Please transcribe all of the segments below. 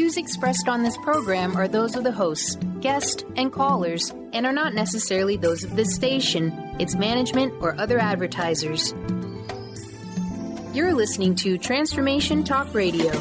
views expressed on this program are those of the hosts, guests, and callers, and are not necessarily those of this station, its management, or other advertisers. You're listening to Transformation Talk Radio.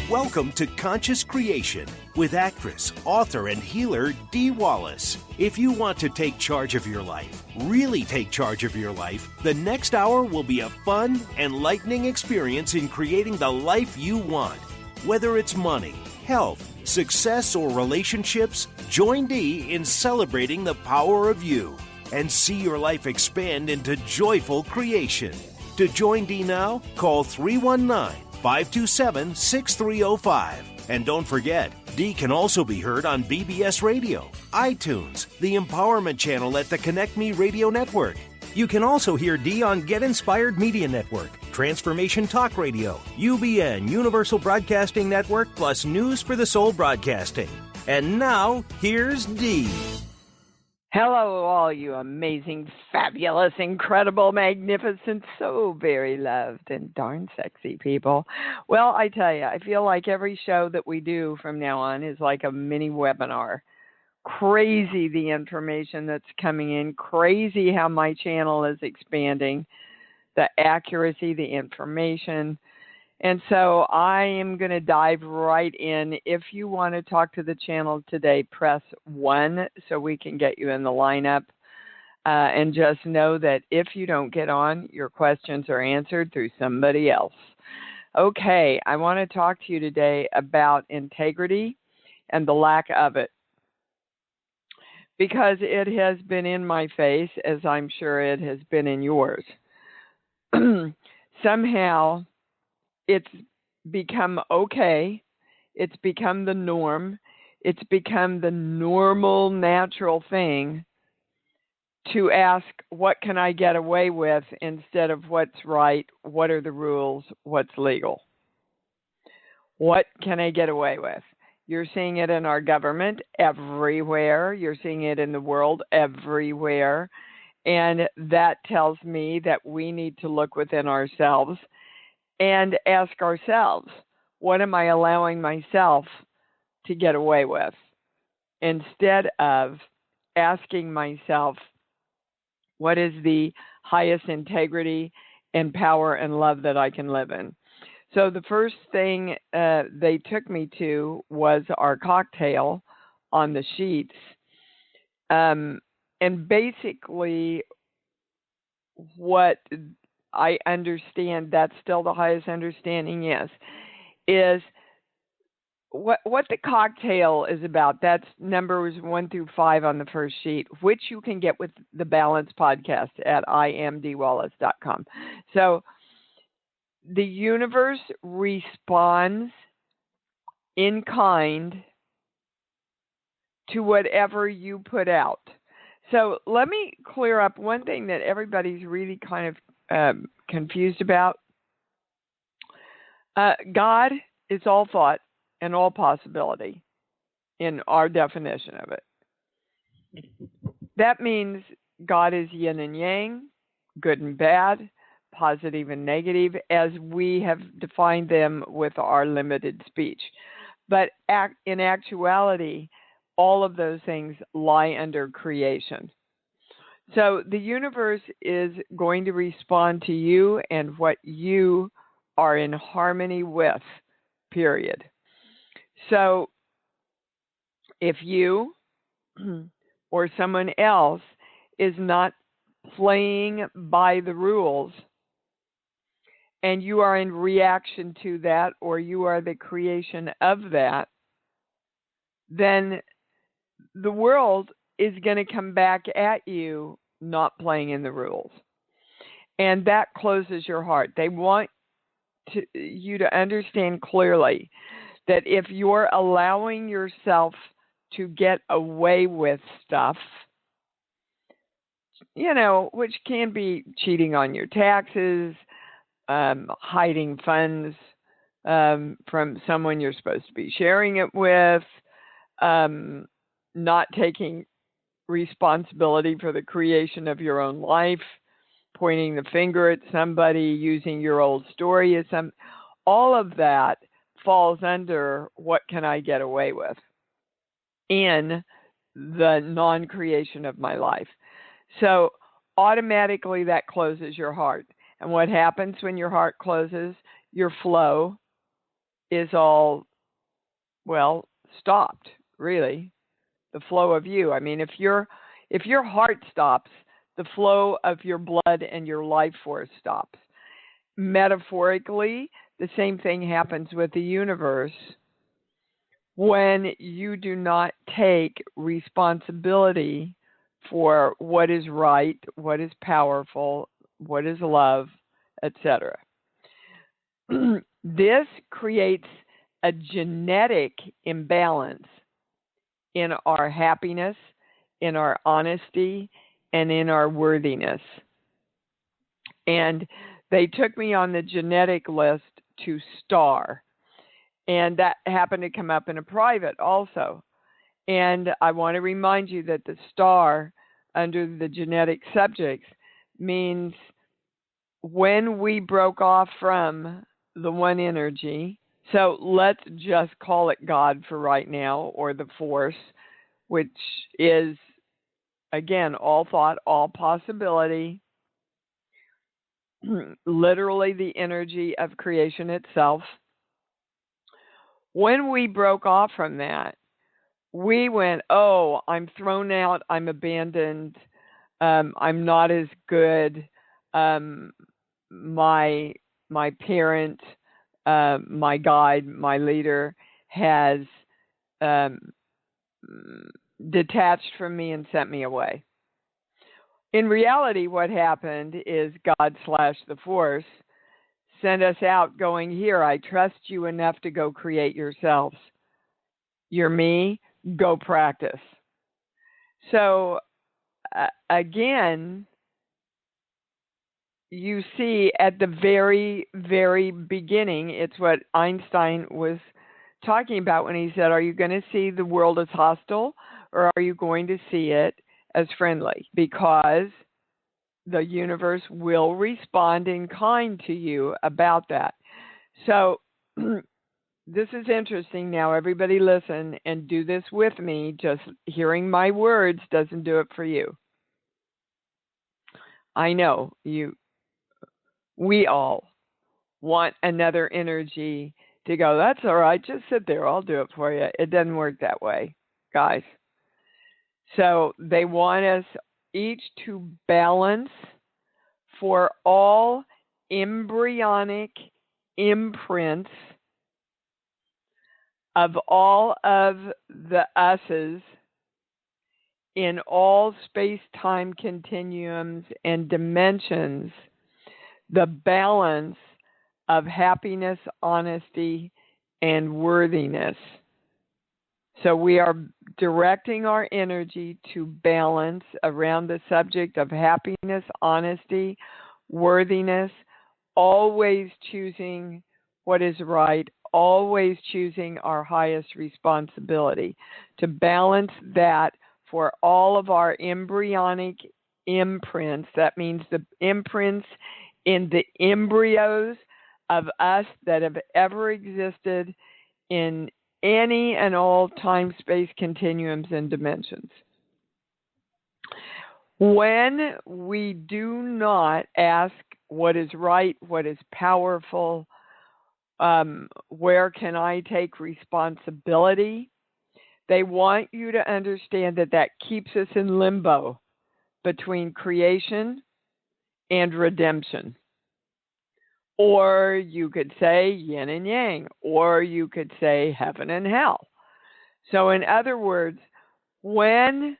Welcome to Conscious Creation with actress, author, and healer Dee Wallace. If you want to take charge of your life, really take charge of your life, the next hour will be a fun, enlightening experience in creating the life you want. Whether it's money, health, success, or relationships, join Dee in celebrating the power of you and see your life expand into joyful creation. To join Dee now, call 319-527-6305. And don't forget, Dee can also be heard on BBS Radio, iTunes, the Empowerment Channel at the Connect Me Radio Network. You can also hear Dee on Get Inspired Media Network, Transformation Talk Radio, UBN, Universal Broadcasting Network, plus News for the Soul Broadcasting. And now, here's Dee. Hello, all you amazing, fabulous, incredible, magnificent, so very loved and darn sexy people. Well, I tell you, I feel like every show that we do from now on is like a mini webinar. Crazy the information that's coming in, crazy how my channel is expanding, the accuracy, the information. And so I am going to dive right in. If you want to talk to the channel today, press 1 so we can get you in the lineup. And just know that if you don't get on, your questions are answered through somebody else. Okay, I want to talk to you today about integrity and the lack of it, because it has been in my face, as I'm sure it has been in yours. Somehow, it's become okay. It's become the norm. It's become the normal, natural thing to ask, what can I get away with, instead of what's right, what are the rules, what's legal. What can I get away with? You're seeing it in our government everywhere. You're seeing it in the world everywhere. And that tells me that we need to look within ourselves and ask ourselves, what am I allowing myself to get away with? Instead of asking myself, what is the highest integrity and power and love that I can live in? So the first thing they took me to was our cocktail on the sheets. And basically what I understand, that's still the highest understanding, yes, is what the cocktail is about. That's numbers 1 through 5 on the first sheet, which you can get with the Balance podcast at imdwallace.com. So the universe responds in kind to whatever you put out. So let me clear up one thing that everybody's really kind of confused about. God is all thought and all possibility in our definition of it. That means God is yin and yang, good and bad, positive and negative, as we have defined them with our limited speech. But in actuality, all of those things lie under creation. So the universe is going to respond to you and what you are in harmony with, period. So if you or someone else is not playing by the rules and you are in reaction to that, or you are the creation of that, then the world is going to come back at you not playing in the rules. And that closes your heart. They want you to understand clearly that if you're allowing yourself to get away with stuff, which can be cheating on your taxes, hiding funds, from someone you're supposed to be sharing it with, not taking responsibility for the creation of your own life, pointing the finger at somebody, using your old story as all of that falls under what can I get away with in the non-creation of my life. So automatically that closes your heart. And what happens when your heart closes? Your flow is all, well, stopped, really. The flow of you. I mean, if your heart stops, the flow of your blood and your life force stops. Metaphorically, the same thing happens with the universe when you do not take responsibility for what is right, what is powerful, what is love, etc. This creates a genetic imbalance in our happiness, in our honesty, and in our worthiness. And they took me on the genetic list to star. And that happened to come up in a private also. And I want to remind you that the star under the genetic subjects means when we broke off from the one energy, so let's just call it God for right now, or the force, which is, again, all thought, all possibility, literally the energy of creation itself. When we broke off from that, we went, oh, I'm thrown out, I'm abandoned, I'm not as good, my parent, my guide, my leader has detached from me and sent me away. In reality, what happened is God/the force sent us out going, here, I trust you enough to go create yourselves. You're me, go practice. So, again, you see at the very, very beginning, it's what Einstein was talking about when he said, are you going to see the world as hostile or are you going to see it as friendly? Because the universe will respond in kind to you about that. So this is interesting. Now, everybody listen and do this with me. Just hearing my words doesn't do it for you. I know we all want another energy to go, that's all right, just sit there, I'll do it for you. It doesn't work that way, guys. So they want us each to balance for all embryonic imprints of all of the us's in all space-time continuums and dimensions, the balance of happiness, honesty, and worthiness. So we are directing our energy to balance around the subject of happiness, honesty, worthiness, always choosing what is right, always choosing our highest responsibility. To balance that for all of our embryonic imprints, that means the imprints in the embryos of us that have ever existed in any and all time, space, continuums, and dimensions. When we do not ask what is right, what is powerful, where can I take responsibility, they want you to understand that that keeps us in limbo between creation and redemption. Or you could say yin and yang, or you could say heaven and hell. So in other words, when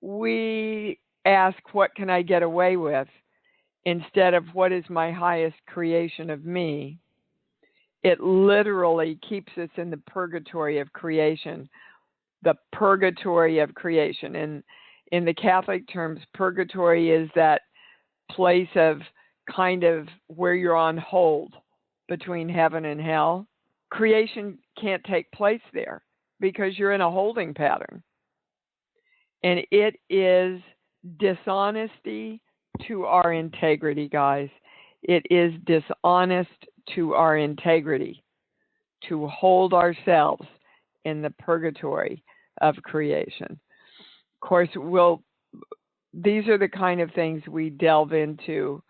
we ask, what can I get away with, instead of what is my highest creation of me, it literally keeps us in the purgatory of creation. The purgatory of creation. And in the Catholic terms, purgatory is that place of kind of where you're on hold between heaven and hell. creation can't take place there because you're in a holding pattern. And it is dishonesty to our integrity, guys. It is dishonest to our integrity to hold ourselves in the purgatory of creation. Of course, these are the kind of things we delve into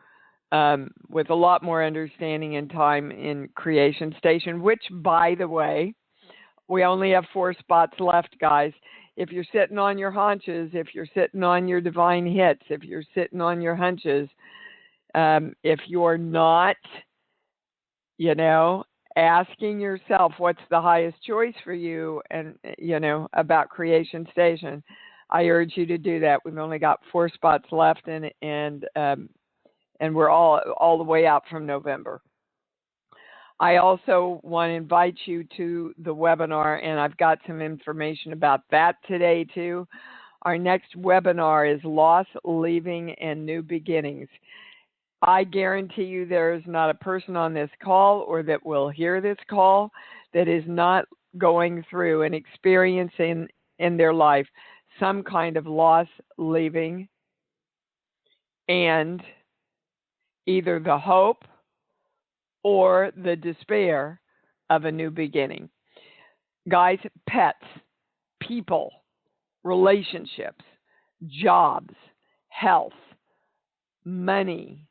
with a lot more understanding and time in Creation Station, which, by the way, we only have 4 spots left, guys. If you're sitting on your haunches, if you're sitting on your divine hits, if you're sitting on your hunches, if you're not, asking yourself what's the highest choice for you and, about Creation Station, I urge you to do that. We've only got 4 spots left, and we're all the way out from November. I also want to invite you to the webinar, and I've got some information about that today too. Our next webinar is Loss, Leaving, and New Beginnings. I guarantee you there is not a person on this call or that will hear this call that is not going through and experiencing in their life some kind of loss, leaving, and either the hope or the despair of a new beginning. Guys, pets, people, relationships, jobs, health, money,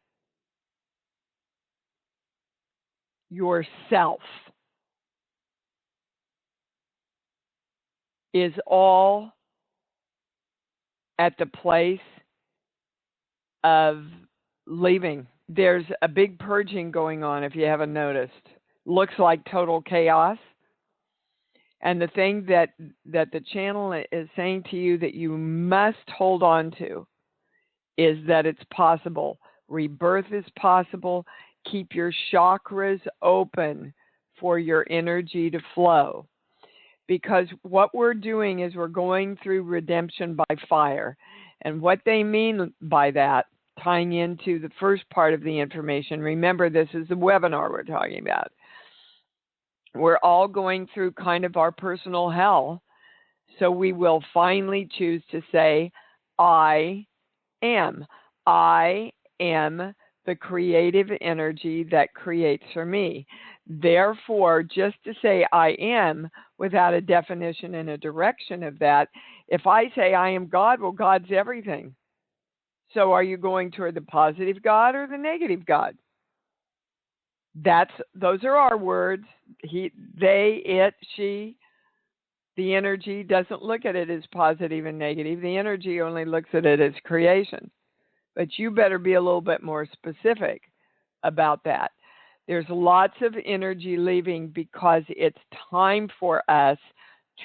yourself is all at the place of leaving. There's a big purging going on, if you haven't noticed. Looks like total chaos. And the thing that the channel is saying to you that you must hold on to is that it's possible. Rebirth is possible. Keep your chakras open for your energy to flow. Because what we're doing is we're going through redemption by fire. And what they mean by that, tying into the first part of the information, remember this is the webinar we're talking about. We're all going through kind of our personal hell. So we will finally choose to say, I am. I am the creative energy that creates for me. Therefore, just to say I am without a definition and a direction of that, if I say I am God, well, God's everything. So are you going toward the positive God or the negative God? Those are our words. He, they, it, she. The energy doesn't look at it as positive and negative. The energy only looks at it as creation. But you better be a little bit more specific about that. There's lots of energy leaving because it's time for us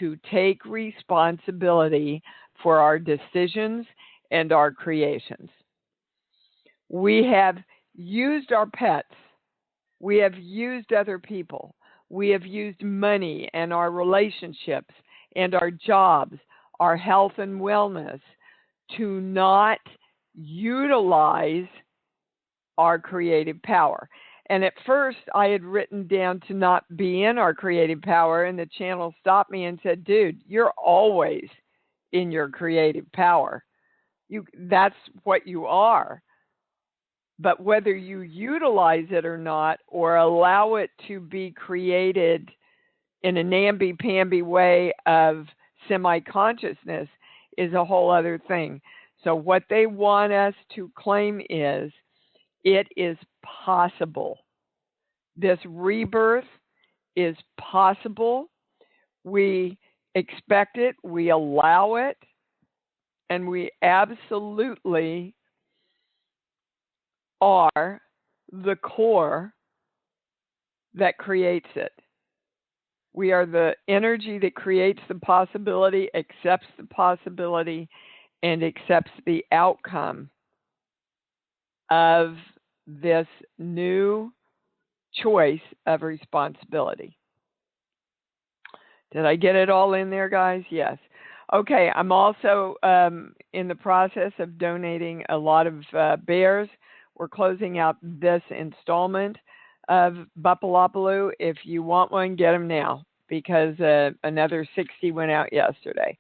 to take responsibility for our decisions and our creations. We have used our pets. We have used other people. We have used money and our relationships and our jobs, our health and wellness to not utilize our creative power. And at first I had written down to not be in our creative power, and the channel stopped me and said, dude, you're always in your creative power. That's what you are. But whether you utilize it or not, or allow it to be created in a namby-pamby way of semi-consciousness is a whole other thing. So what they want us to claim is, it is possible. This rebirth is possible. We expect it, we allow it, and we absolutely are the core that creates it. We are the energy that creates the possibility, accepts the possibility, and accepts the outcome of this new choice of responsibility. Did I get it all in there, guys? Yes. Okay, I'm also in the process of donating a lot of bears. We're closing out this installment of Bupalopaloo. If you want one, get them now because another 60 went out yesterday.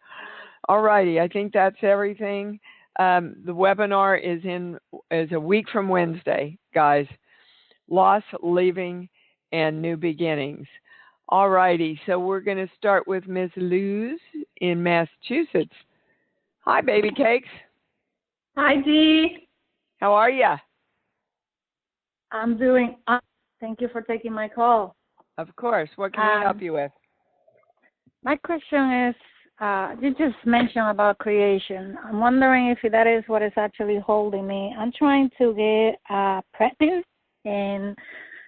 All righty, I think that's everything. The webinar is a week from Wednesday, guys. Loss, leaving, and new beginnings. All righty, so we're going to start with Miss Luz in Massachusetts. Hi, baby cakes. Hi, Dee. How are you? I'm doing. Thank you for taking my call. Of course. What can we help you with? My question is, you just mentioned about creation. I'm wondering if that is what is actually holding me. I'm trying to get pregnant, and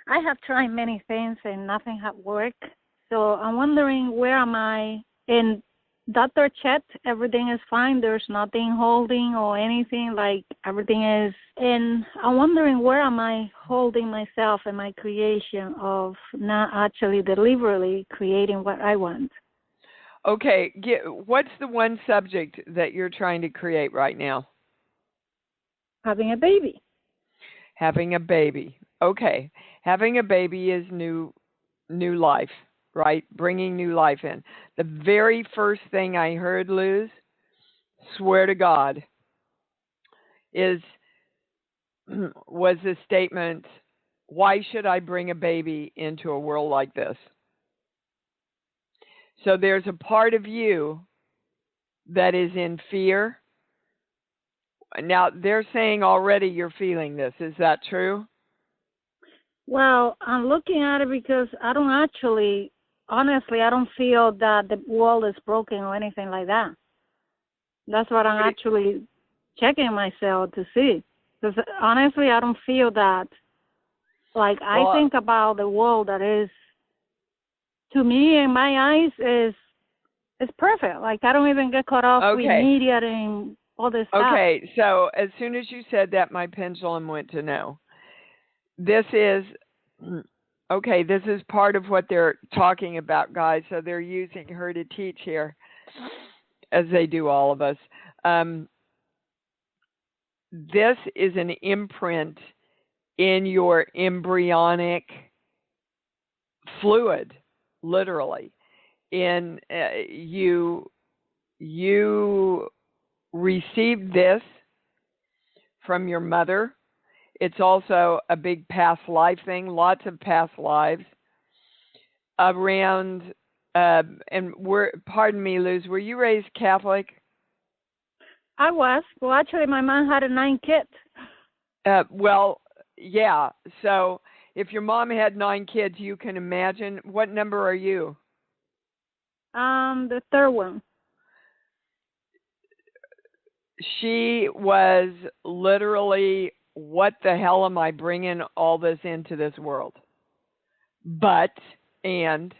I have tried many things, and nothing has worked. So I'm wondering, where am I? And Dr. checked, everything is fine. There's nothing holding or anything, like everything is. And I'm wondering, where am I holding myself and my creation of not actually deliberately creating what I want? Okay, what's the one subject that you're trying to create right now? Having a baby. Having a baby. Okay. Having a baby is new life, right? Bringing new life in. The very first thing I heard, Luz, swear to God, was the statement, why should I bring a baby into a world like this? So there's a part of you that is in fear. Now, they're saying already you're feeling this. Is that true? Well, I'm looking at it because I don't actually, honestly, I don't feel that the world is broken or anything like that. That's what I'm actually checking myself to see. Because honestly, I don't feel that. Like, I think about the world that is, to me, in my eyes, is perfect. Like, I don't even get caught off with media and all this stuff. Okay, so as soon as you said that, my pendulum went to no. This is part of what they're talking about, guys. So they're using her to teach here, as they do all of us. This is an imprint in your embryonic fluid, literally. In you received this from your mother. It's also a big past life thing, lots of past lives around. Pardon me, Luz, were you raised Catholic? I was. Well, actually, my mom had 9 kids. Well, yeah. So if your mom had 9 kids, you can imagine. What number are you? The third one. She was literally, what the hell am I bringing all this into this world? And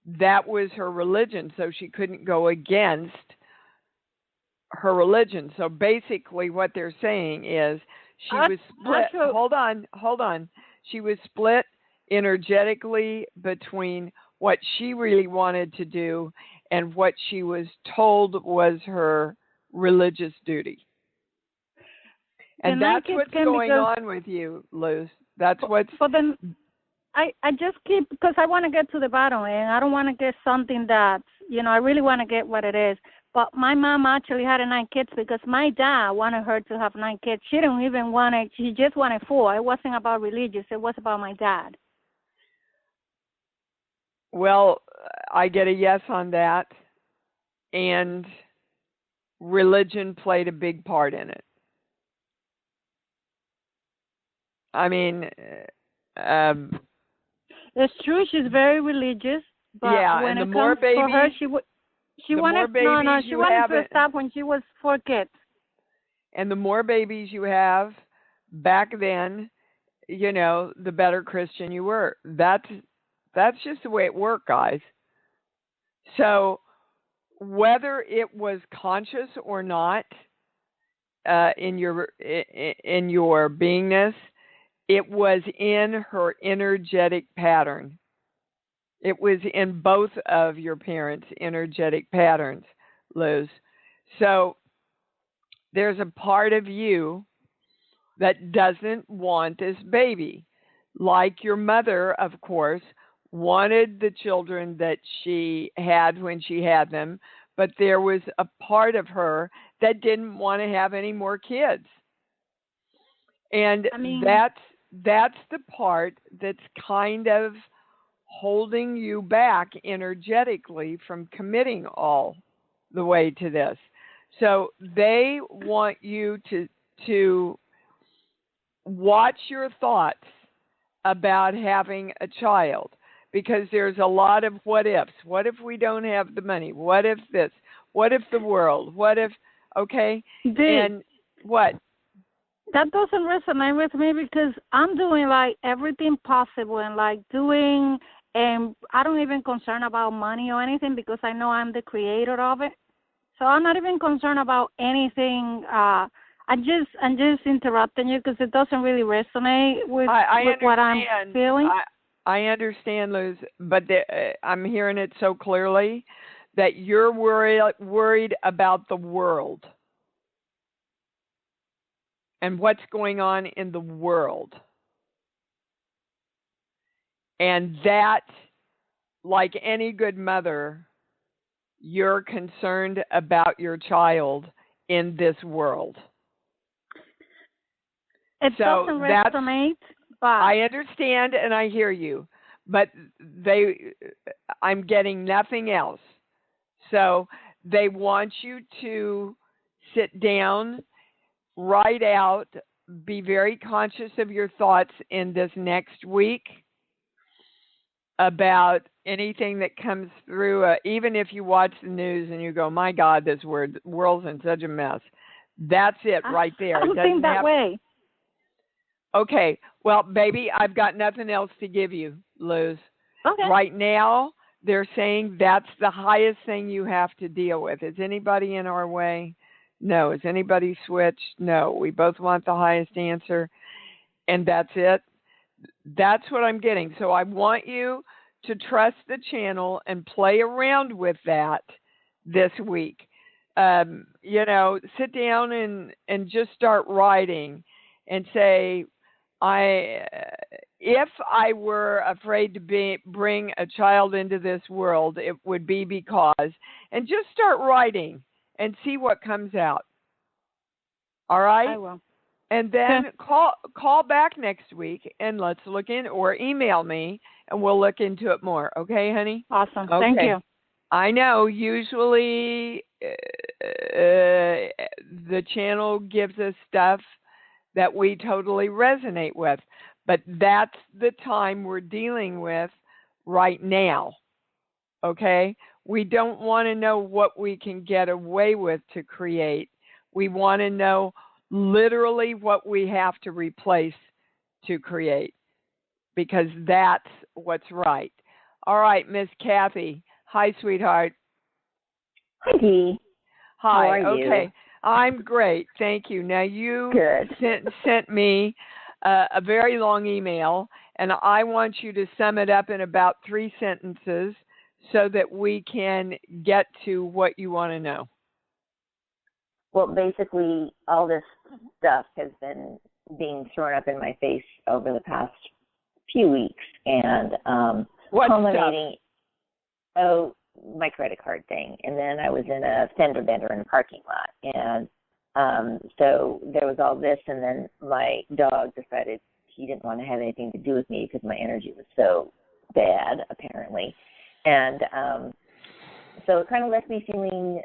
that was her religion, so she couldn't go against her religion. So basically what they're saying is she was split. Hold on. She was split energetically between what she really wanted to do and what she was told was her religious duty. And that's what's going on with you, Luz. That's what's... But then I just keep, because I want to get to the bottom, and I don't want to get something that, I really want to get what it is. But my mom actually had 9 kids because my dad wanted her to have 9 kids. She didn't even want it. She just wanted 4. It wasn't about religious. It was about my dad. Well, I get a yes on that. And religion played a big part in it. I mean... it's true. She's very religious. But yeah, when and it comes for her, she wanted to stop when she was 4 kids. And the more babies you have back then, the better Christian you were. That's just the way it worked, guys. So whether it was conscious or not, in your beingness, it was in her energetic pattern. It was in both of your parents' energetic patterns, Luz. So there's a part of you that doesn't want this baby. like your mother, of course, wanted the children that she had when she had them, but there was a part of her that didn't want to have any more kids. And that's the part that's kind of holding you back energetically from committing all the way to this. So they want you to watch your thoughts about having a child, because there's a lot of what ifs. What if we don't have the money? What if this? What if the world? What if, okay? And what? That doesn't resonate with me because I'm doing like everything possible and like doing, and I don't even concern about money or anything because I know I'm the creator of it. So I'm not even concerned about anything. I'm just interrupting you because it doesn't really resonate with what I'm feeling. I understand, Liz, but I'm hearing it so clearly that you're worried about the world and what's going on in the world. And that, like any good mother, you're concerned about your child in this world. It doesn't resonate, but I understand and I hear you, but I'm getting nothing else. So they want you to sit down, write out, be very conscious of your thoughts in this next week about anything that comes through, even if you watch the news and you go, my God, this world's in such a mess. That's it right there. I don't think that way. Okay, well, baby, I've got nothing else to give you, Luz. Okay. Right now, they're saying that's the highest thing you have to deal with. Is anybody in our way? No. Is anybody switched? No. We both want the highest answer, and that's it. That's what I'm getting. So I want you to trust the channel and play around with that this week. Sit down and just start writing and say, if I were afraid to bring a child into this world, it would be because, and just start writing and see what comes out. All right? I will. And then call back next week and let's look in, or email me and we'll look into it more. Okay, honey? Awesome. Okay. Thank you. I know usually the channel gives us stuff that we totally resonate with, but that's the time we're dealing with right now. Okay? We don't want to know what we can get away with to create. We want to know literally what we have to replace to create, because that's what's right. All right, Miss Kathy. Hi, sweetheart. Hi, Dee. Hi. How are you? Okay. I'm great. Thank you. Now, you Good. sent me a very long email, and I want you to sum it up in about 3 sentences so that we can get to what you want to know. Well, basically, all this stuff has been being thrown up in my face over the past few weeks, and what culminating. Stuff? Oh, my credit card thing, and then I was in a fender bender in a parking lot, and so there was all this, and then my dog decided he didn't want to have anything to do with me because my energy was so bad, apparently, and so it kind of left me feeling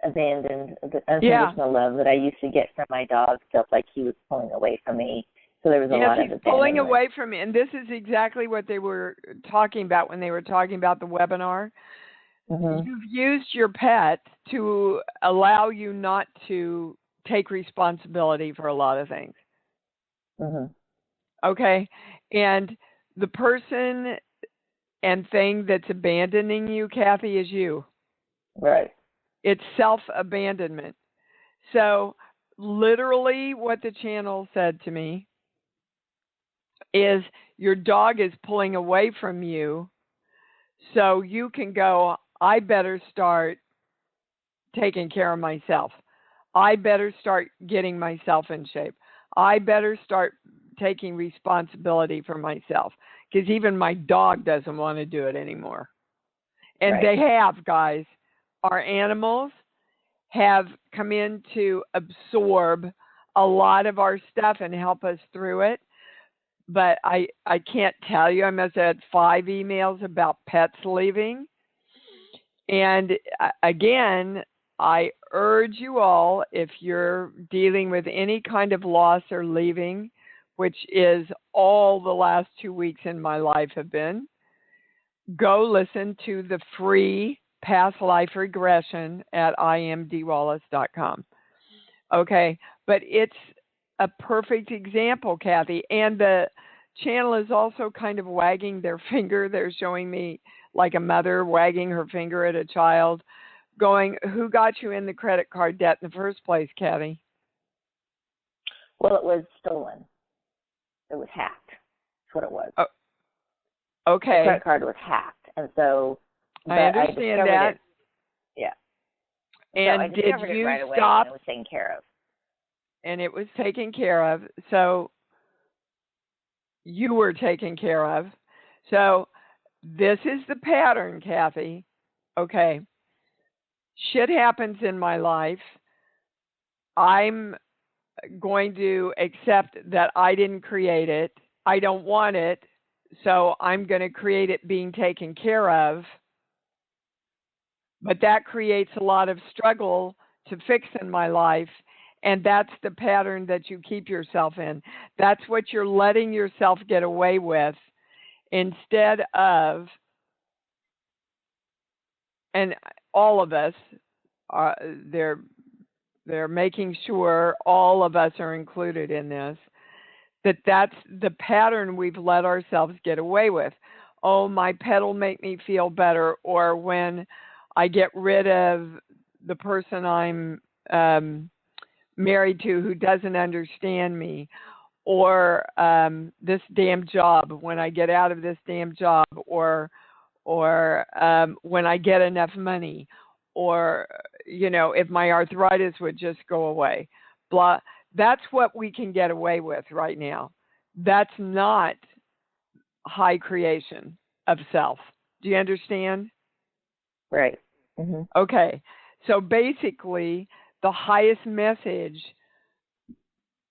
abandoned. The unconditional love that I used to get from my dog felt like he was pulling away from me. So there was a lot of abandonment. Pulling away from me, and this is exactly what they were talking about when they were talking about the webinar. Mm-hmm. You've used your pet to allow you not to take responsibility for a lot of things. Mm-hmm. Okay? And the person and thing that's abandoning you, Kathy, is you. Right. It's self-abandonment. So literally what the channel said to me is your dog is pulling away from you, so you can go, I better start taking care of myself. I better start getting myself in shape. I better start taking responsibility for myself, because even my dog doesn't want to do it anymore. And they have, guys. Our animals have come in to absorb a lot of our stuff and help us through it. But I can't tell you. I must have had 5 emails about pets leaving. And again, I urge you all, if you're dealing with any kind of loss or leaving, which is all the last 2 weeks in my life have been, go listen to the free past life regression at imdwallace.com. Okay, but it's a perfect example, Kathy. And the channel is also kind of wagging their finger. They're showing me like a mother wagging her finger at a child, going, who got you in the credit card debt in the first place, Kathy? Well, it was stolen. It was hacked. That's what it was. Oh, okay. The credit card was hacked. And so I understand that. It. Yeah. And so I did discovered you it right away, stop? And it was taken care of. And it was taken care of. So you were taken care of. So this is the pattern, Kathy. Okay. Shit happens in my life. I'm going to accept that I didn't create it. I don't want it. So I'm going to create it being taken care of. But that creates a lot of struggle to fix in my life. And that's the pattern that you keep yourself in. That's what you're letting yourself get away with instead of, and all of us, they're making sure all of us are included in this, that's the pattern we've let ourselves get away with. Oh, my pet will make me feel better, or when I get rid of the person I'm married to who doesn't understand me, or this damn job, when I get out of this damn job, or when I get enough money, or, you know, if my arthritis would just go away, blah. That's what we can get away with right now. That's not high creation of self. Do you understand? Right. Mm-hmm. Okay. So basically, the highest message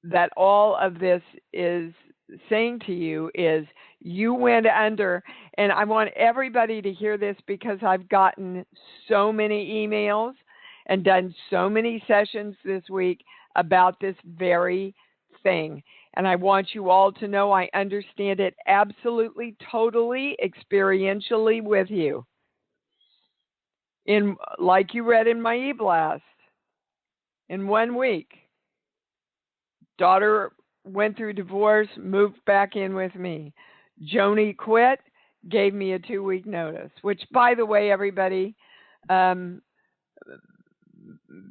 that all of this is saying to you is you went under, and I want everybody to hear this because I've gotten so many emails and done so many sessions this week about this very thing. And I want you all to know I understand it absolutely, totally, experientially with you. In, like you read in my e-blast, in 1 week, daughter went through divorce, moved back in with me. Joni quit, gave me a 2-week notice, which, by the way, everybody,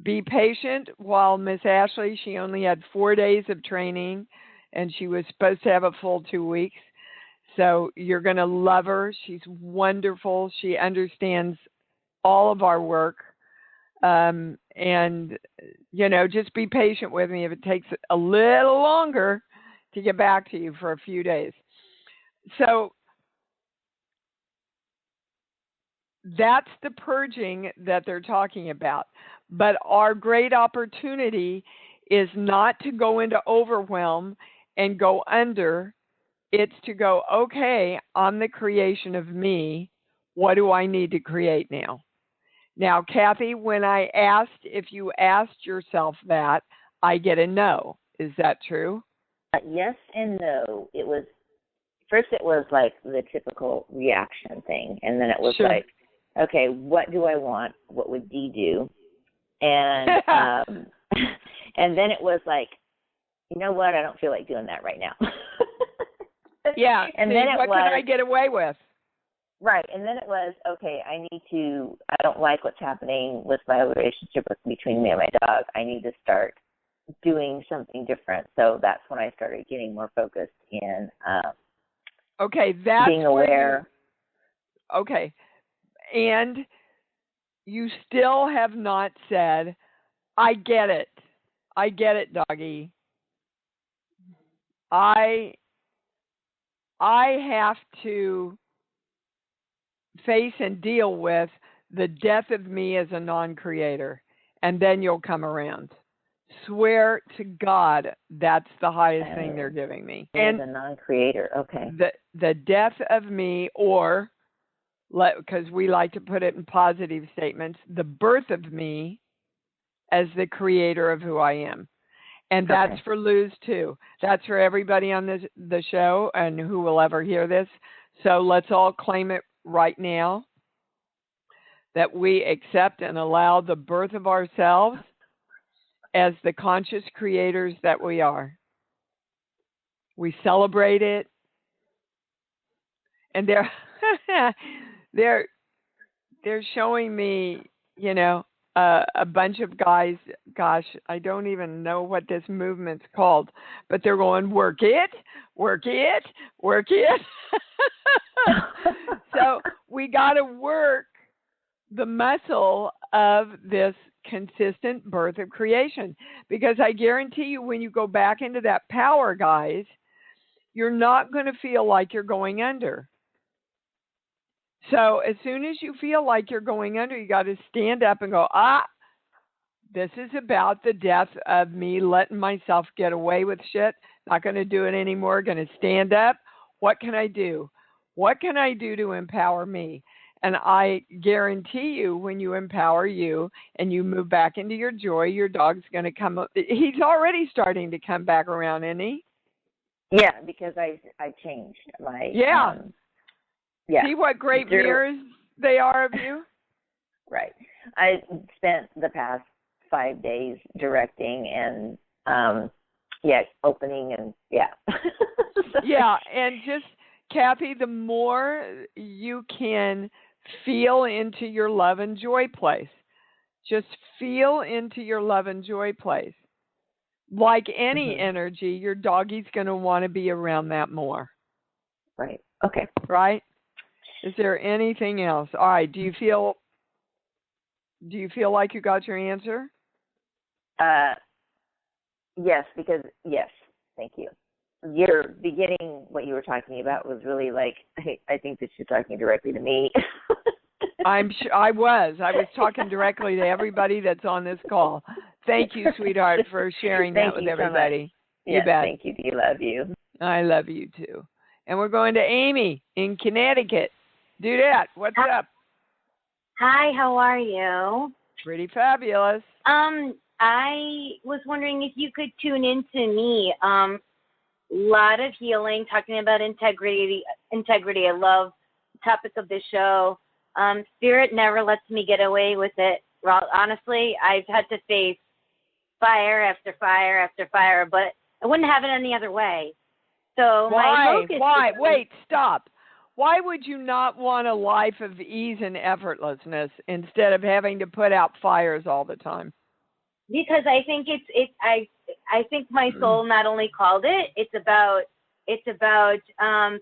be patient while Miss Ashley, she only had 4 days of training, and she was supposed to have a full 2 weeks. So you're going to love her. She's wonderful. She understands all of our work. And, you know, just be patient with me if it takes a little longer to get back to you for a few days. So that's the purging that they're talking about. But our great opportunity is not to go into overwhelm and go under. It's to go, okay, I'm the creation of me. What do I need to create now? Now, Kathy, when I asked if you asked yourself that, I get a no. Is that true? Yes and no. It was, first it was like the typical reaction thing. And then it was Sure. like, okay, what do I want? What would Dee do? And and then it was like, you know what? I don't feel like doing that right now. Yeah. And see, then it what was, can I get away with? Right. And then it was, okay, I don't like what's happening with my relationship between me and my dog. I need to start doing something different. So that's when I started getting more focused in Okay, that's being aware. Okay. And you still have not said, I get it. I get it, doggy. I have to face and deal with the death of me as a non-creator, and then you'll come around. Swear to God, that's the highest thing they're giving me. As a non-creator, okay. The death of me, or, because we like to put it in positive statements, the birth of me as the creator of who I am. And that's for Luz, too. That's for everybody on the show and who will ever hear this. So let's all claim it right now, that we accept and allow the birth of ourselves as the conscious creators that we are. We celebrate it. And they're showing me, a bunch of guys, gosh, I don't even know what this movement's called, but they're going, work it, work it, work it. So we got to work the muscle of this consistent birth of creation, because I guarantee you, when you go back into that power, guys, you're not going to feel like you're going under. So as soon as you feel like you're going under, you got to stand up and go, this is about the death of me letting myself get away with shit. Not going to do it anymore. Going to stand up. What can I do? What can I do to empower me? And I guarantee you, when you empower you and you move back into your joy, your dog's going to come up. He's already starting to come back around, isn't he? Yeah, because I changed my... Yeah. Yeah. See what great mirrors they are of you? Right. I spent the past 5 days directing and, opening and, Yeah, and just, Kathy, the more you can feel into your love and joy place, just feel into your love and joy place. Like any energy, your doggy's going to want to be around that more. Right. Okay. Right? Is there anything else? All right. Do you feel like you got your answer? Yes, thank you. Your beginning, what you were talking about, was really like, I think that you're talking directly to me. I'm sure I was talking directly to everybody that's on this call. Thank you, sweetheart, for sharing that with everybody. So you bet. Thank you. I love you. I love you too. And we're going to Amy in Connecticut. Dudette, what's up? Hi, how are you? Pretty fabulous. I was wondering if you could tune into me. Lot of healing, talking about integrity. I love the topic of the show. Spirit never lets me get away with it. Well, honestly, I've had to face fire after fire after fire, but I wouldn't have it any other way. So Why? Wait, stop. Why would you not want a life of ease and effortlessness instead of having to put out fires all the time? Because I think I think my soul not only called it. It's about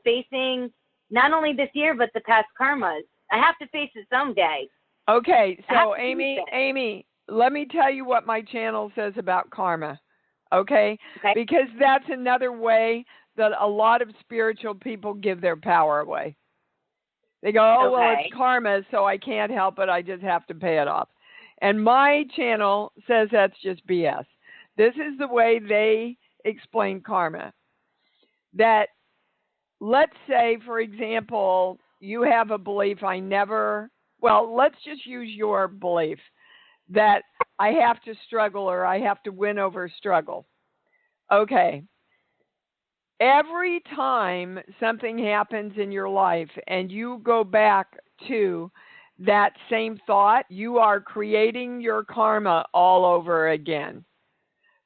facing not only this year but the past karmas. I have to face it someday. Okay, so Amy, let me tell you what my channel says about karma. Okay? Because that's another way that a lot of spiritual people give their power away. They go, well, it's karma, so I can't help it. I just have to pay it off. And my channel says that's just BS. This is the way they explain karma. That, let's say, for example, you have a belief let's just use your belief that I have to struggle or I have to win over struggle. Okay. Every time something happens in your life and you go back to that same thought, you are creating your karma all over again.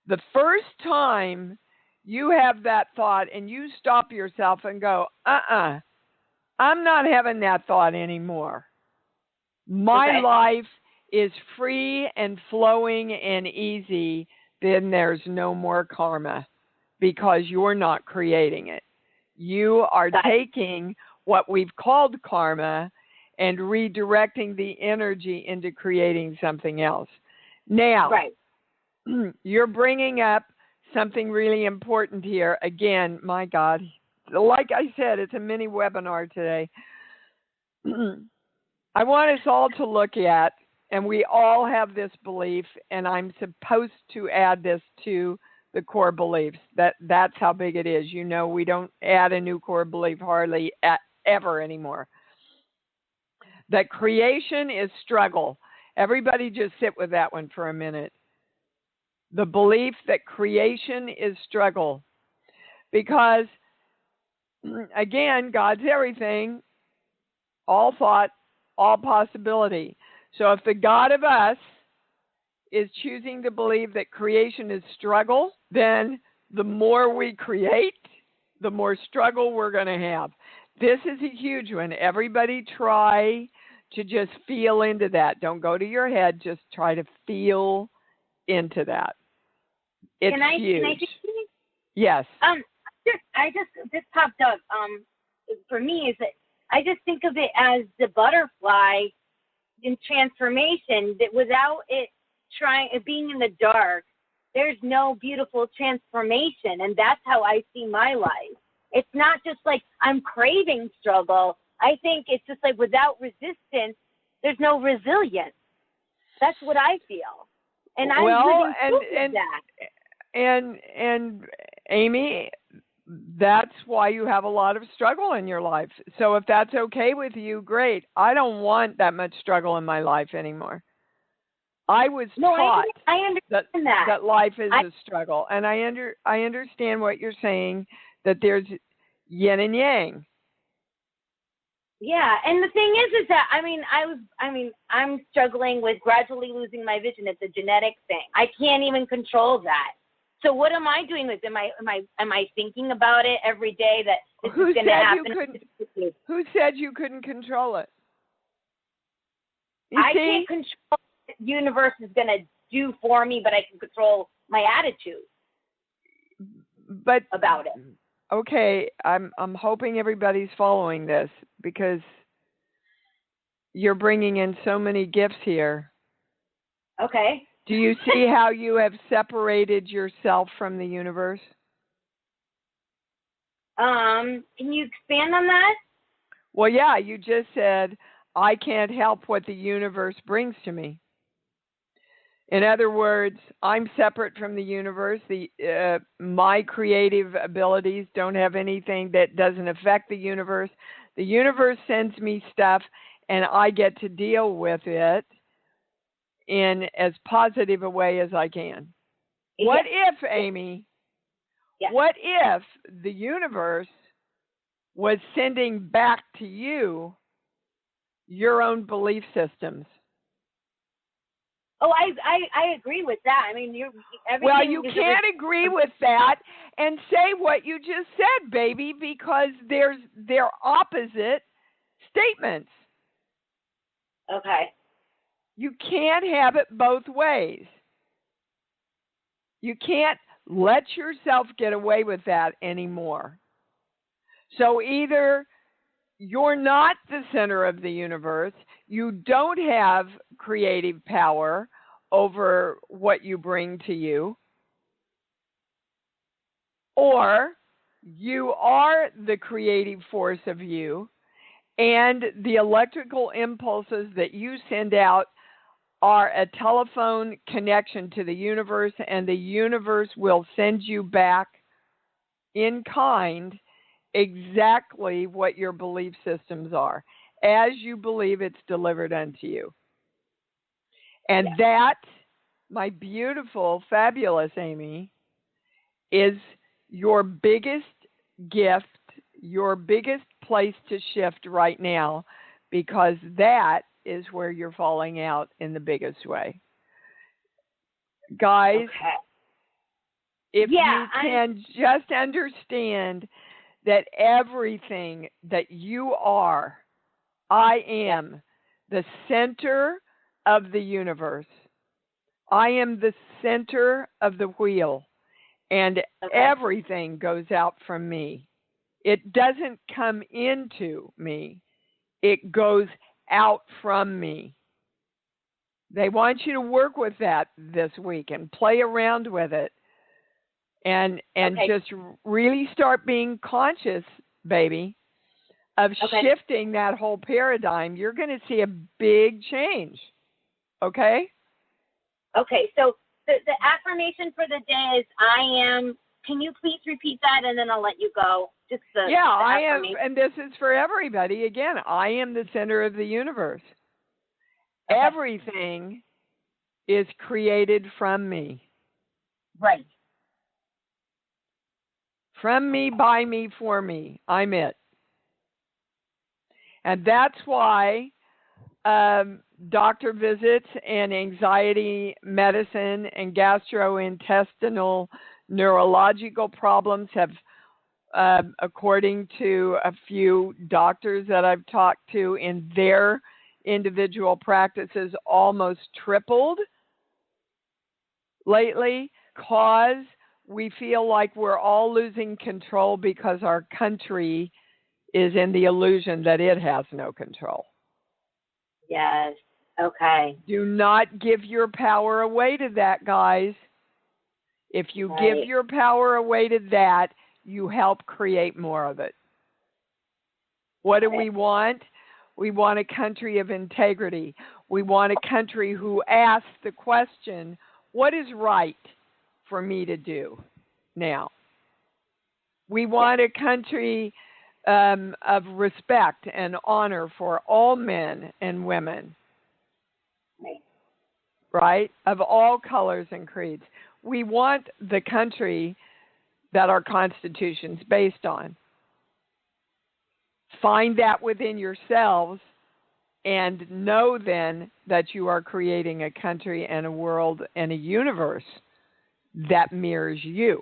The first time you have that thought and you stop yourself and go, I'm not having that thought anymore. My life is free and flowing and easy, then there's no more karma because you're not creating it. You are taking what we've called karma and redirecting the energy into creating something else. Now, you're bringing up something really important here. Again, my God, like I said, it's a mini webinar today. I want us all to look at, and we all have this belief, and I'm supposed to add this to the core beliefs. That's how big it is. You know, we don't add a new core belief hardly ever anymore. That creation is struggle. Everybody just sit with that one for a minute. The belief that creation is struggle. Because, again, God's everything, all thought, all possibility. So if the God of us is choosing to believe that creation is struggle, then the more we create, the more struggle we're going to have. This is a huge one. Everybody try to just feel into that. Don't go to your head. Just try to feel into that. It's huge. Can I just yes. This popped up. For me, is that I just think of it as the butterfly in transformation. That without it being in the dark, there's no beautiful transformation, and that's how I see my life. It's not just like I'm craving struggle. I think it's just like without resistance, there's no resilience. That's what I feel, and I'm living that. And Amy, that's why you have a lot of struggle in your life. So if that's okay with you, great. I don't want that much struggle in my life anymore. I was taught I understand that life is a struggle, and I understand what you're saying, that there's yin and yang. Yeah, and the thing is that I'm struggling with gradually losing my vision. It's a genetic thing. I can't even control that. So what am I doing with it? Am I thinking about it every day that this is going to happen? Who said you couldn't control it? I can't control what the universe is going to do for me, but I can control my attitude about it. Okay, I'm hoping everybody's following this, because you're bringing in so many gifts here. Okay. Do you see how you have separated yourself from the universe? Can you expand on that? Well, yeah, you just said, I can't help what the universe brings to me. In other words, I'm separate from the universe. My creative abilities don't have anything that doesn't affect the universe. The universe sends me stuff, and I get to deal with it in as positive a way as I can. Yeah. What if, Amy, what if the universe was sending back to you your own belief systems? Oh, I agree with that. I mean, you can't agree with that and say what you just said, baby, because they're opposite statements. Okay. You can't have it both ways. You can't let yourself get away with that anymore. So either you're not the center of the universe, you don't have creative power over what you bring to you, or you are the creative force of you, and the electrical impulses that you send out are a telephone connection to the universe, and the universe will send you back in kind exactly what your belief systems are, as you believe it's delivered unto you. And that, my beautiful, fabulous Amy, is your biggest gift, your biggest place to shift right now, because that is where you're falling out in the biggest way. Guys, if you can just understand that everything that you are, I am the center of the universe. I am the center of the wheel, and everything goes out from me. It doesn't come into me. It goes out from me. They want you to work with that this week and play around with it and Okay. just really start being conscious, baby, of shifting that whole paradigm. You're going to see a big change. Okay? Okay, so the affirmation for the day is I am. Can you please repeat that, and then I'll let you go? Just the I am, and this is for everybody. Again, I am the center of the universe. Okay. Everything is created from me. Right. From me, by me, for me. I'm it. And that's why doctor visits and anxiety medicine and gastrointestinal neurological problems have, according to a few doctors that I've talked to in their individual practices, almost tripled lately, because we feel like we're all losing control because our country is in the illusion that it has no control. Yes. Okay. Do not give your power away to that, guys. If you give your power away to that, you help create more of it. What do we want? We want a country of integrity. We want a country who asks the question, what is right for me to do now? We want a country of respect and honor for all men and women, right? Of all colors and creeds. We want the country that our Constitution's based on. Find that within yourselves and know then that you are creating a country and a world and a universe that mirrors you.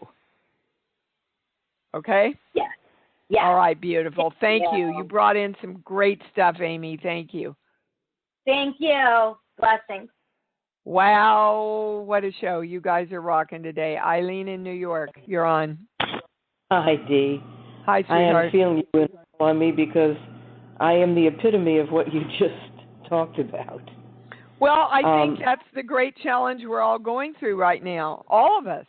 Okay? Yes. Yes. All right, beautiful. Thank you. You brought in some great stuff, Amy. Thank you. Thank you. Blessings. Wow, what a show. You guys are rocking today. Eileen in New York, you're on. Hi, Dee. Hi, sweetheart. I am feeling you on me because I am the epitome of what you just talked about. Well, I think that's the great challenge we're all going through right now, all of us.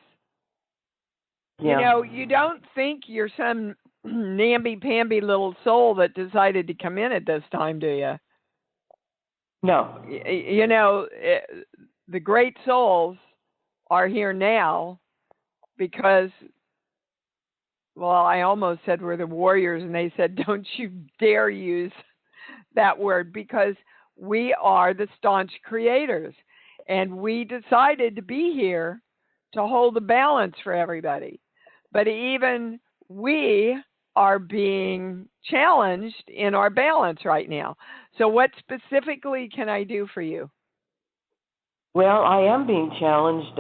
Yeah. You know, you don't think you're some namby-pamby little soul that decided to come in at this time, do you? No. You know, the great souls are here now because, well, I almost said we're the warriors, and they said, don't you dare use that word, because we are the staunch creators, and we decided to be here to hold the balance for everybody. But even we are being challenged in our balance right now. So what specifically can I do for you? Well, I am being challenged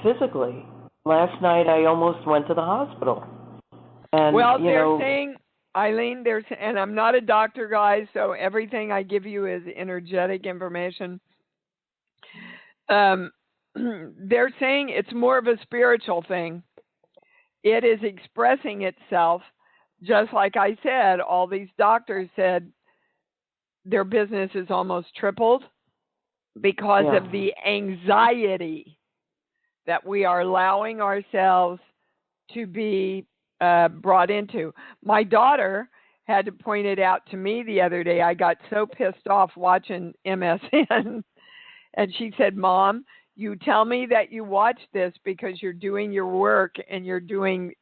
physically. Last night I almost went to the hospital. And, well, they're saying, Eileen, and I'm not a doctor, guys, so everything I give you is energetic information. They're saying it's more of a spiritual thing. It is expressing itself, just like I said, all these doctors said their business is almost tripled because of the anxiety that we are allowing ourselves to be brought into. My daughter had to point it out to me the other day. I got so pissed off watching MSN, and she said, Mom, you tell me that you watch this because you're doing your work and you're doing,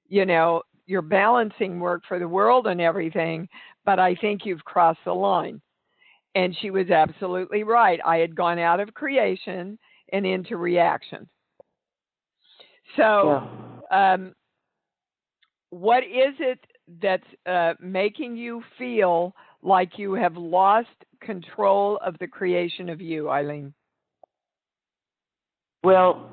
you know, you're balancing work for the world and everything, but I think you've crossed the line. And she was absolutely right. I had gone out of creation and into reaction. So, what is it that's making you feel like you have lost control of the creation of you, Eileen? Well,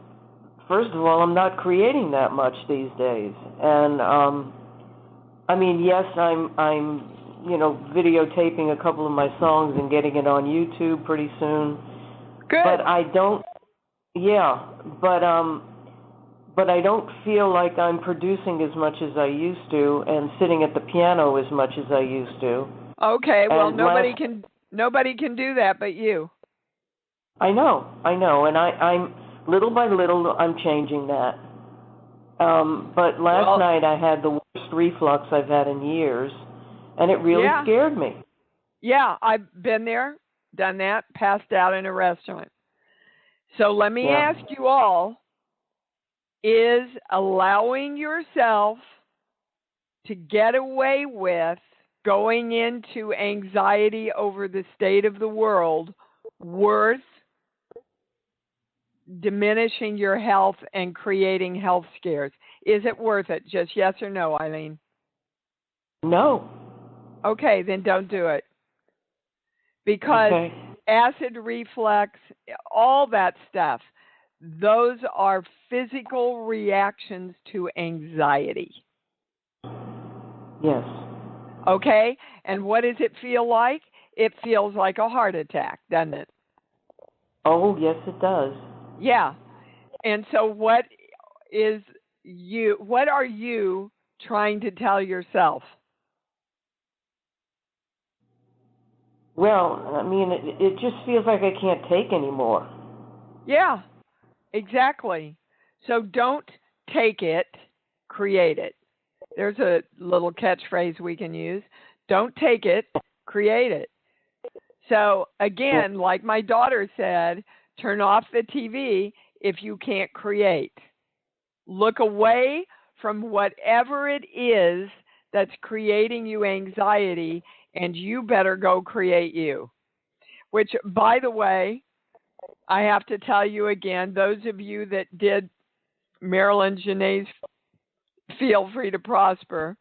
first of all, I'm not creating that much these days. And, I mean, yes, I'm you know, videotaping a couple of my songs and getting it on YouTube pretty soon. Good. But I don't, but I don't feel like I'm producing as much as I used to and sitting at the piano as much as I used to. Okay, well, nobody can do that but you. I know, and I'm little by little I'm changing that. But last night I had the worst reflux I've had in years, and it really scared me. Yeah, I've been there, done that, passed out in a restaurant. So let me ask you all, is allowing yourself to get away with going into anxiety over the state of the world worth diminishing your health and creating health scares? Is it worth it? Just yes or no, Eileen? No. Okay, then don't do it. Because acid reflux, all that stuff, those are physical reactions to anxiety. Yes. Okay? And what does it feel like? It feels like a heart attack, doesn't it? Oh, yes, it does. Yeah. And so what are you trying to tell yourself? Well, I mean, it just feels like I can't take anymore. Yeah, exactly. So don't take it, create it. There's a little catchphrase we can use. Don't take it, create it. So again, like my daughter said, turn off the TV if you can't create. Look away from whatever it is that's creating you anxiety, and you better go create you. Which, by the way, I have to tell you again, those of you that did Marilyn Genet's Feel Free to Prosper,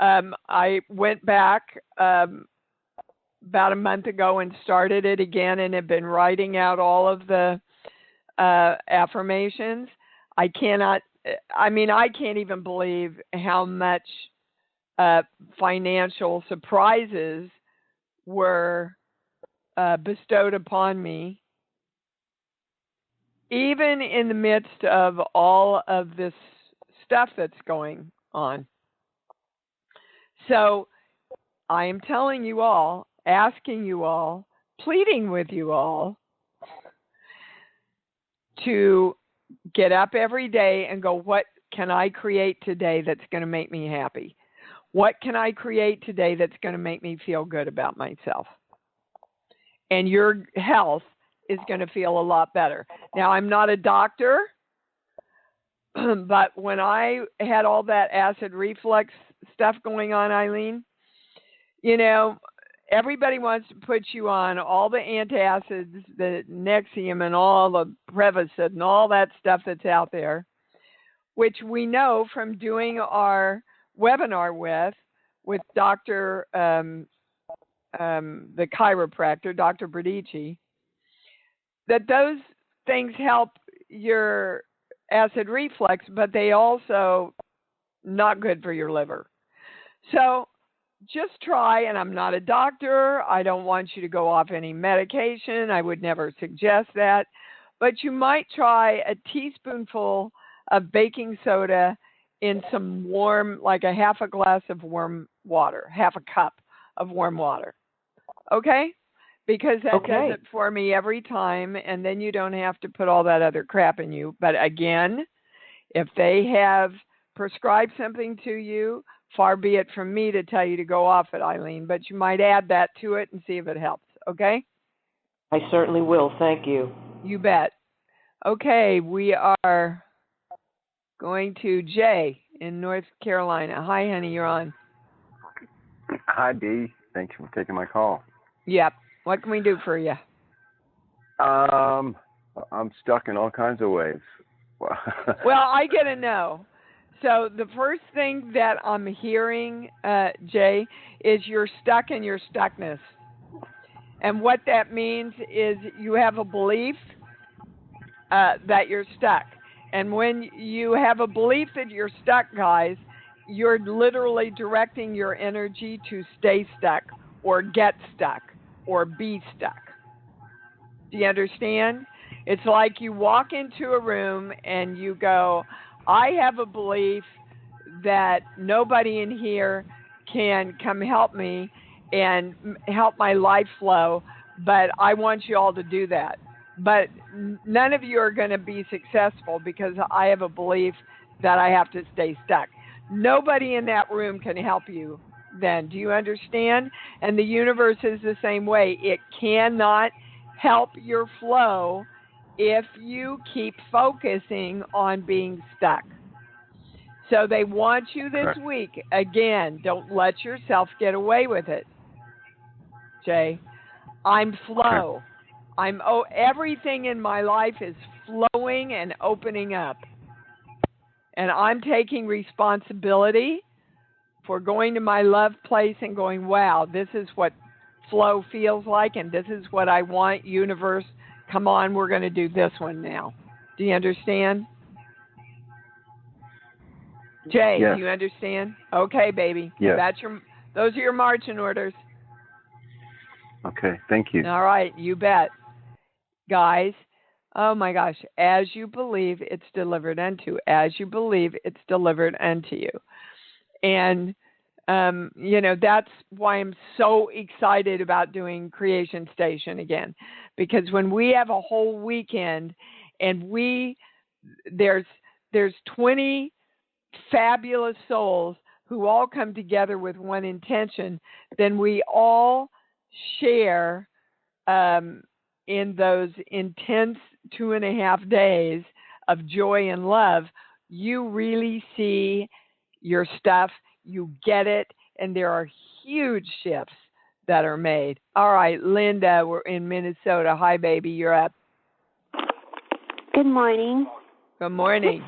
I went back about a month ago and started it again and have been writing out all of the affirmations. I can't even believe how much financial surprises were bestowed upon me, even in the midst of all of this stuff that's going on. So I am telling you all, asking you all, pleading with you all to get up every day and go, what can I create today that's going to make me happy? What can I create today that's going to make me feel good about myself? And your health is going to feel a lot better. Now, I'm not a doctor, but when I had all that acid reflux stuff going on, Eileen, you know, everybody wants to put you on all the antacids, the Nexium and all the Prevacid and all that stuff that's out there, which we know from doing our webinar with Dr. The chiropractor, Dr. Bradici, that those things help your acid reflux, but they also not good for your liver. So just try, and I'm not a doctor. I don't want you to go off any medication. I would never suggest that. But you might try a teaspoonful of baking soda in some warm, like a half a glass of warm water, half a cup of warm water. Okay? Because that does it for me every time, and then you don't have to put all that other crap in you. But again, if they have prescribed something to you, far be it from me to tell you to go off it, Eileen, but you might add that to it and see if it helps, okay? I certainly will. Thank you. You bet. Okay, we are going to Jay in North Carolina. Hi, honey, you're on. Hi, Dee. Thanks for taking my call. Yep. What can we do for you? I'm stuck in all kinds of ways. Well, I get to know. So the first thing that I'm hearing, Jay, is you're stuck in your stuckness. And what that means is you have a belief that you're stuck. And when you have a belief that you're stuck, guys, you're literally directing your energy to stay stuck or get stuck or be stuck. Do you understand? It's like you walk into a room and you go, I have a belief that nobody in here can come help me and help my life flow, but I want you all to do that. But none of you are going to be successful because I have a belief that I have to stay stuck. Nobody in that room can help you then. Do you understand? And the universe is the same way. It cannot help your flow if you keep focusing on being stuck. So they want you this week. Again, don't let yourself get away with it. Jay, I'm flow. Everything in my life is flowing and opening up. And I'm taking responsibility for going to my love place and going, wow, this is what flow feels like, and this is what I want. Universe, come on, we're going to do this one now. Do you understand? Jay, yes. do you understand? Okay, baby. Yes. Those are your marching orders. Okay, thank you. All right, you bet. Guys, oh my gosh, as you believe, it's delivered unto. As you believe, it's delivered unto you. And, that's why I'm so excited about doing Creation Station again. Because when we have a whole weekend and there's 20 fabulous souls who all come together with one intention, then we all share in those intense 2.5 days of joy and love. You really see your stuff, you get it, and there are huge shifts that are made. All right, Linda, we're in Minnesota. Hi, baby, you're up. Good morning. Good morning.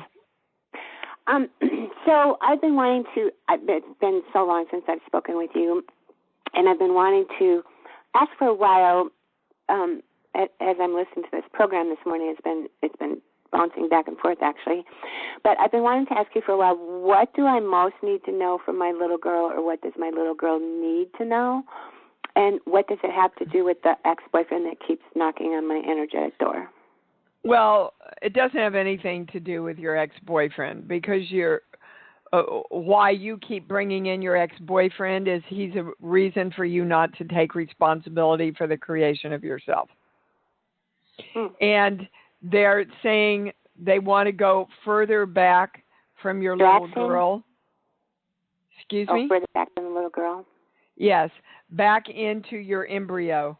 So I've been wanting to, it's been so long since I've spoken with you, and I've been wanting to ask for a while, as I'm listening to this program this morning, it's been bouncing back and forth actually, but I've been wanting to ask you for a while, what do I most need to know from my little girl, or what does my little girl need to know, and what does it have to do with the ex-boyfriend that keeps knocking on my energetic door? Well, it doesn't have anything to do with your ex-boyfriend, because why you keep bringing in your ex-boyfriend is he's a reason for you not to take responsibility for the creation of yourself. And they're saying they want to go further back from your little girl. Excuse me? Further back from the little girl? Yes, back into your embryo.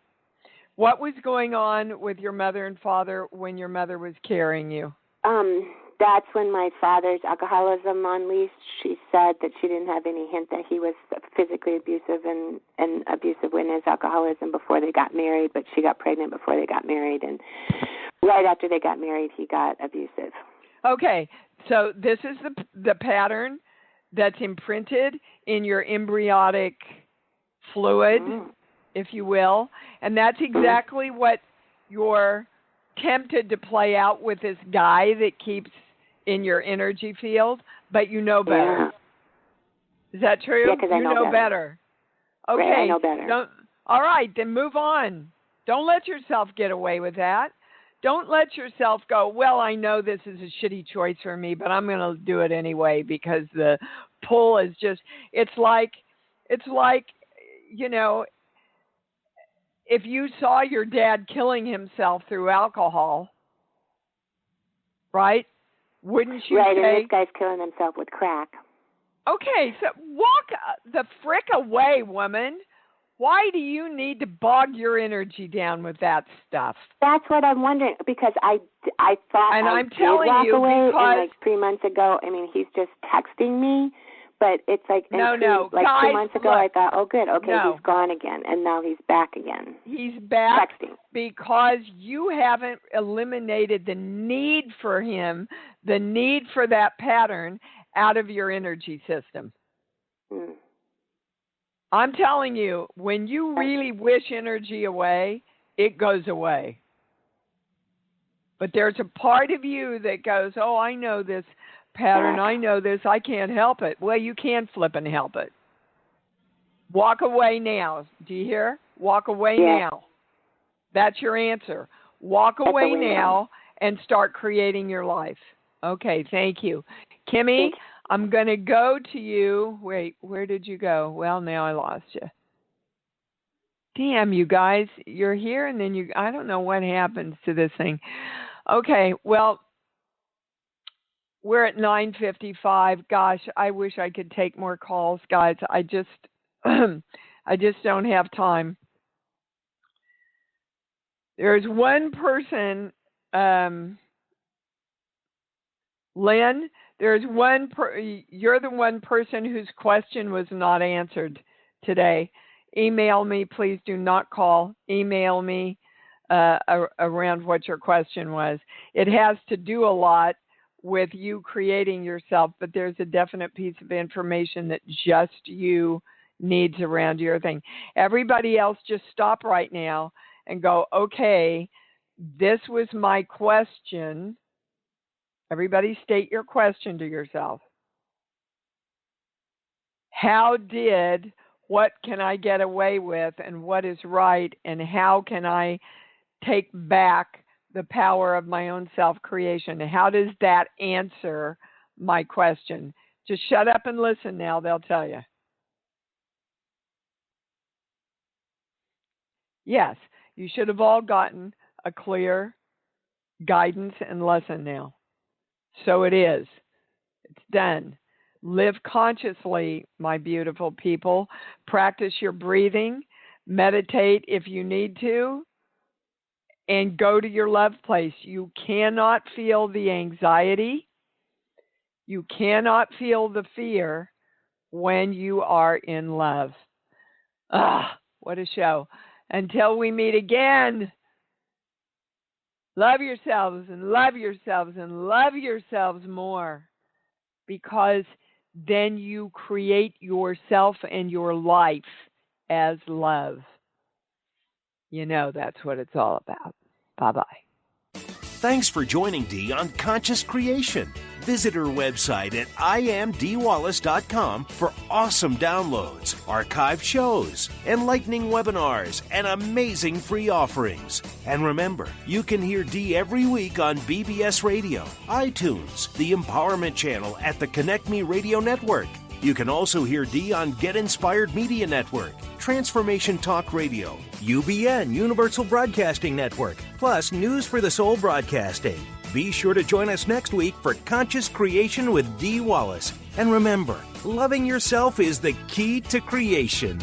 What was going on with your mother and father when your mother was carrying you? That's when my father's alcoholism unleashed. She said that she didn't have any hint that he was physically abusive and abusive in his alcoholism before they got married, but she got pregnant before they got married, and right after they got married, he got abusive. Okay, so this is the pattern that's imprinted in your embryonic fluid, if you will, and that's exactly what you're tempted to play out with this guy that keeps in your energy field, but you know better. Yeah. Is that true? Yeah, because I know better. Okay. Right, I know better. All right, then move on. Don't let yourself get away with that. Don't let yourself go, well, I know this is a shitty choice for me, but I'm going to do it anyway because the pull is just, it's like, if you saw your dad killing himself through alcohol, right? Wouldn't you say... Right, and this guy's killing himself with crack. Okay, so walk the frick away, woman. Why do you need to bog your energy down with that stuff? That's what I'm wondering, because I thought and I'm telling walk you away, because... and like 3 months ago, I mean, he's just texting me, but it's like... Guys, 2 months ago, I thought, oh, good, okay, he's gone again, and now he's back again. He's back texting. Because you haven't eliminated the need for him, the need for that pattern out of your energy system. I'm telling you, when you really wish energy away, it goes away. But there's a part of you that goes, oh, I know this pattern, I know this, I can't help it. Well, you can flip and help it. Walk away now. Do you hear? Walk away now. That's your answer. Walk away now and start creating your life. Okay, thank you. Kimmy, I'm going to go to you. Wait, where did you go? Well, now I lost you. Damn, you guys, you're here and then I don't know what happens to this thing. Okay, well, we're at 9:55. Gosh, I wish I could take more calls, guys. I just don't have time. There's one person, Lynn, you're the one person whose question was not answered today. Email me, please do not call. Email me around what your question was. It has to do a lot with you creating yourself, but there's a definite piece of information that just you needs around your thing. Everybody else just stop right now and go, okay, this was my question. Everybody state your question to yourself. What can I get away with, and what is right, and how can I take back the power of my own self-creation? How does that answer my question? Just shut up and listen now, they'll tell you. Yes, you should have all gotten a clear guidance and lesson now. So it is. It's done. Live consciously, my beautiful people. Practice your breathing. Meditate if you need to. And go to your love place. You cannot feel the anxiety. You cannot feel the fear when you are in love. What a show. Until we meet again, love yourselves and love yourselves and love yourselves more, because then you create yourself and your life as love. You know that's what it's all about. Bye-bye. Thanks for joining Dee on Conscious Creation. Visit her website at iamdeewallace.com for awesome downloads, archived shows, enlightening webinars, and amazing free offerings. And remember, you can hear Dee every week on BBS Radio, iTunes, the Empowerment Channel at the Connect Me Radio Network. You can also hear Dee on Get Inspired Media Network, Transformation Talk Radio, UBN, Universal Broadcasting Network, plus News for the Soul Broadcasting. Be sure to join us next week for Conscious Creation with Dee Wallace. And remember, loving yourself is the key to creation.